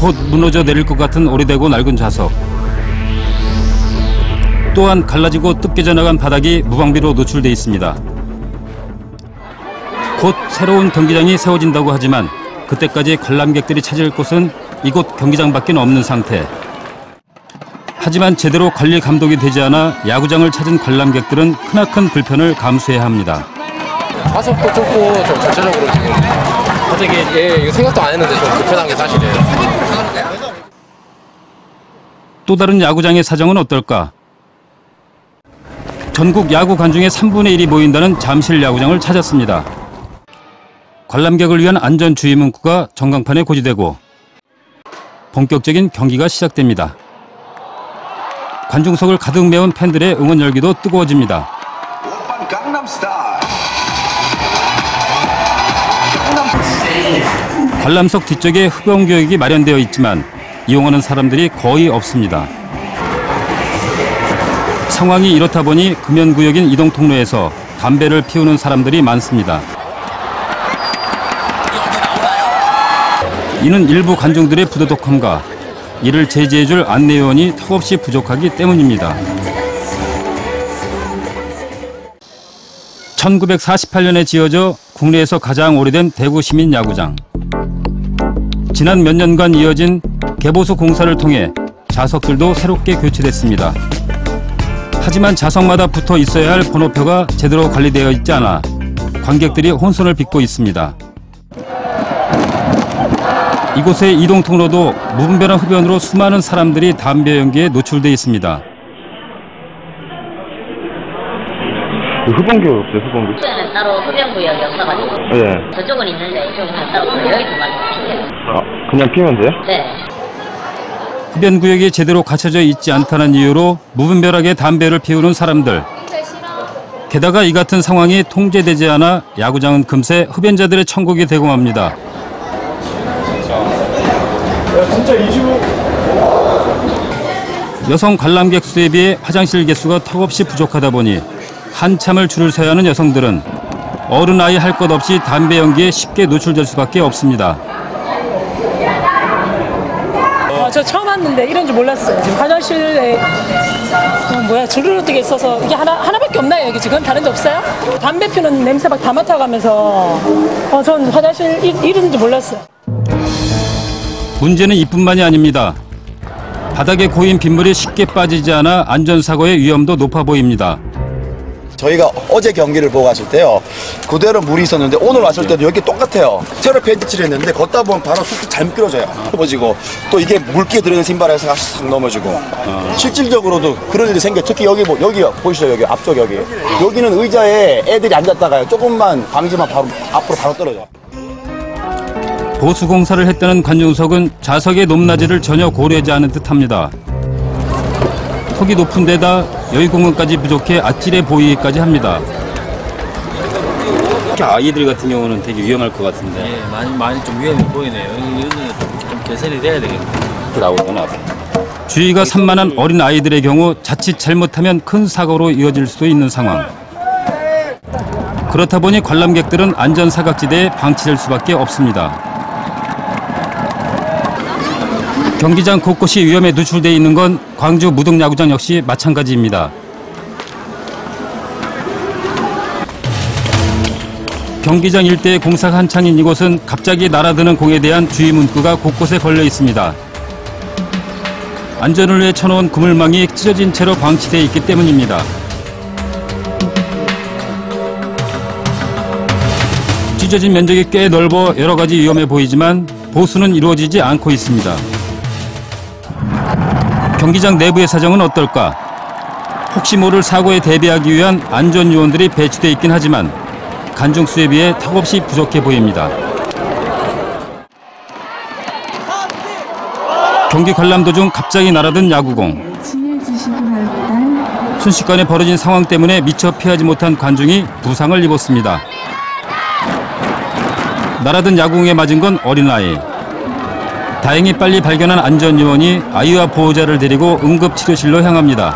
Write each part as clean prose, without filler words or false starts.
곧 무너져 내릴 것 같은 오래되고 낡은 좌석. 또한 갈라지고 뜯겨져 나간 바닥이 무방비로 노출돼 있습니다. 곧 새로운 경기장이 세워진다고 하지만 그때까지 관람객들이 찾을 곳은 이곳 경기장밖에 없는 상태. 하지만 제대로 관리 감독이 되지 않아 야구장을 찾은 관람객들은 크나큰 불편을 감수해야 합니다. 좌석도 좁고 좀 전체적으로 지금 솔직히 이거 생각도 안 했는데 좀 불편한 게 사실이에요. 또 다른 야구장의 사정은 어떨까? 전국 야구 관중의 3분의 1이 모인다는 잠실 야구장을 찾았습니다. 관람객을 위한 안전 주의 문구가 전광판에 고지되고 본격적인 경기가 시작됩니다. 관중석을 가득 메운 팬들의 응원 열기도 뜨거워집니다. 관람석 뒤쪽에 흡연구역이 마련되어 있지만 이용하는 사람들이 거의 없습니다. 상황이 이렇다 보니 금연구역인 이동통로에서 담배를 피우는 사람들이 많습니다. 이는 일부 관중들의 부도덕함과 이를 제지해줄 안내요원이 턱없이 부족하기 때문입니다. 1948년에 지어져 국내에서 가장 오래된 대구 시민야구장. 지난 몇 년간 이어진 개보수 공사를 통해 좌석들도 새롭게 교체됐습니다. 하지만 좌석마다 붙어 있어야 할 번호표가 제대로 관리되어 있지 않아 관객들이 혼선을 빚고 있습니다. 이곳의 이동통로도 무분별한 흡연으로 수많은 사람들이 담배 연기에 노출돼 있습니다. 흡연구역 없어요, 흡연구역? 저는 따로 흡연구역이 없어가지고 네. 저쪽은 있는데 이쪽은 따로 없어요. 여기서만 피해요. 아, 그냥 피면 돼요? 네. 흡연구역이 제대로 갖춰져 있지 않다는 이유로 무분별하게 담배를 피우는 사람들. 게다가 이 같은 상황이 통제되지 않아 야구장은 금세 흡연자들의 천국이 되고 맙니다. 여성 관람객 수에 비해 화장실 개수가 턱없이 부족하다 보니 한참을 줄을 서야 하는 여성들은 어른 아이 할 것 없이 담배 연기에 쉽게 노출될 수밖에 없습니다. 저 처음 왔는데 이런 줄 몰랐어요. 지금 화장실에 줄을 되게 있어서 이게 하나밖에 없나요? 여기 지금 다른 데 없어요? 담배 피우는 냄새 막 다 맡아가면서 전 화장실 이런 줄 몰랐어요. 문제는 이뿐만이 아닙니다. 바닥에 고인 빗물이 쉽게 빠지지 않아 안전사고의 위험도 높아 보입니다. 저희가 어제 경기를 보고 갔을 때요, 그대로 물이 있었는데 오늘 왔을 때도 여기 똑같아요. 새로 페인트칠을 했는데 걷다 보면 바로 쑥쑥 잘 미끄러져요. 넘어지고 또 이게 물기에 들어있는 신발에서 쑥 넘어지고. 실질적으로도 그런 일이 생겨. 특히 여기 보이시죠? 여기 앞쪽 여기는 의자에 애들이 앉았다가요, 조금만 방지만 바로 앞으로 바로 떨어져요. 보수공사를 했다는 관중석은 좌석의 높낮이를 전혀 고려하지 않은 듯합니다. 턱이 높은 데다 여유 공간까지 부족해 아찔해 보이기까지 합니다. 특히 아이들 같은 경우는 되게 위험할 것 같은데. 예, 많이 좀 위험해 보이네요. 여기는 좀 개선이 돼야 되겠네요. 나오거나. 주의가 산만한 어린 아이들의 경우 자칫 잘못하면 큰 사고로 이어질 수도 있는 상황. 그렇다 보니 관람객들은 안전사각지대에 방치될 수밖에 없습니다. 경기장 곳곳이 위험에 노출돼 있는 건 광주 무등야구장 역시 마찬가지입니다. 경기장 일대의 공사가 한창인 이곳은 갑자기 날아드는 공에 대한 주의 문구가 곳곳에 걸려 있습니다. 안전을 위해 쳐놓은 그물망이 찢어진 채로 방치되어 있기 때문입니다. 찢어진 면적이 꽤 넓어 여러 가지 위험해 보이지만 보수는 이루어지지 않고 있습니다. 경기장 내부의 사정은 어떨까? 혹시 모를 사고에 대비하기 위한 안전요원들이 배치돼 있긴 하지만 관중 수에 비해 턱없이 부족해 보입니다. 경기 관람 도중 갑자기 날아든 야구공. 순식간에 벌어진 상황 때문에 미처 피하지 못한 관중이 부상을 입었습니다. 날아든 야구공에 맞은 건 어린아이. 다행히 빨리 발견한 안전요원이 아이와 보호자를 데리고 응급치료실로 향합니다.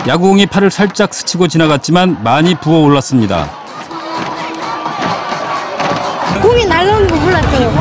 야구공이 팔을 살짝 스치고 지나갔지만 많이 부어올랐습니다. 공이 날라오는 거 몰랐죠?